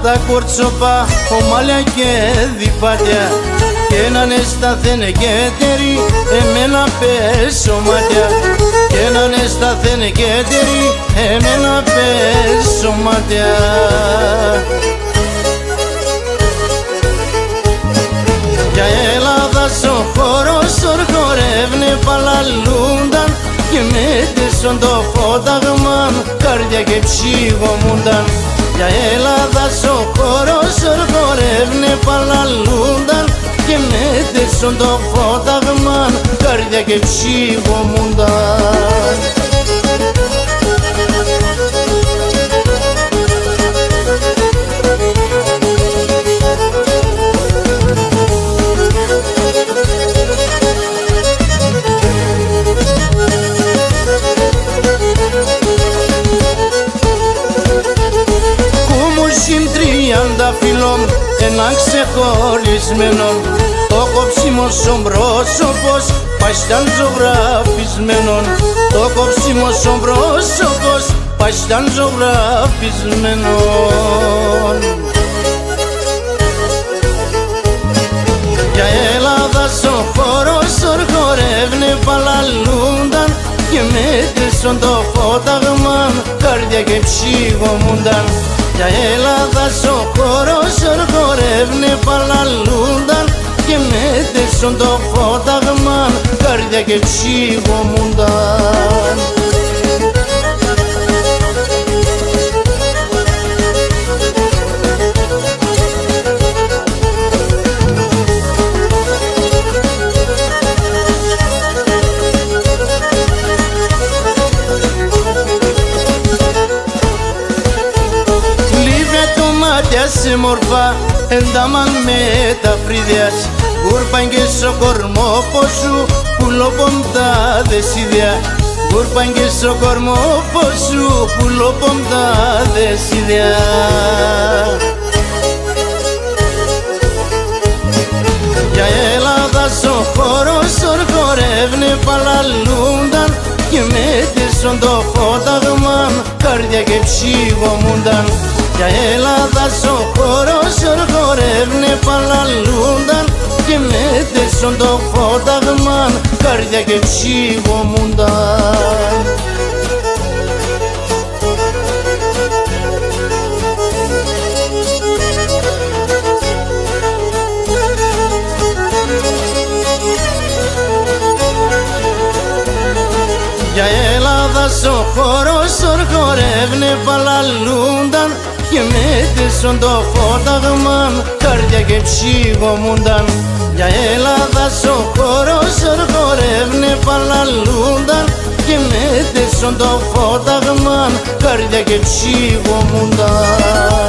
Τα κορτσοπά, ομάλια και διπάτια και έναν εσταθένε και έτεροι, εμένα πέσω μάτια και έναν εσταθένε και έτεροι, εμένα πέσω μάτια. Για Ελλάδας ο χώρος ορχορεύνε παλαλούνταν και μέτεσον το φώταγμαν, καρδιά και ψυχομούνταν. Για Ελλάδας ο χώρος ορχορεύνε παλαλούνταν και μέτεσον το φώταγμαν, καρδιά και ψυχομούνταν. Φιλών, ένα ξεχωρισμένο, το κόψιμο στον πρόσωπος πάει σαν ζωγραφισμένον, το κόψιμο στον πρόσωπος πάει σαν ζωγραφισμένον. Για Ελλάδας ο χώρος ορχορεύνε παλαλούνταν και μέτεσον το φώταγμαν, καρδιά και ψυχομούνταν. Για Ελλάδας ο χώρος ορχορεύνε παλαλούνταν και μέτεσον το φώταγμαν, καρδιά και ψυχομούνταν. Σε μορφά εντάμαν με τα φρύδια γούρπαν και στο κορμό σου πουλόπον τα δεσίδια, γούρπαν και στο κορμό σου πουλόπον τα δεσίδια. Για Ελλάδας ο χώρος ορχορεύνε παλαλούνταν και μέτεσον το φώταγμαν, καρδιά και ψυχομούνταν. Για Ελλάδας ο χώρος ορχορεύνε παλαλούνταν και μέτεσον το φώταγμαν, καρδιά και ψυχομούνταν. Για Ελλάδας ο χώρος ορχορεύνε παλαλούνταν και μέτεσον το φώταγμαν, καρδιά και ψυχομούνταν. Για Ελλάδας ο χώρος ορχορεύνε παλαλούνταν και μέτεσον το φώταγμαν, καρδιά και ψυχομούνταν.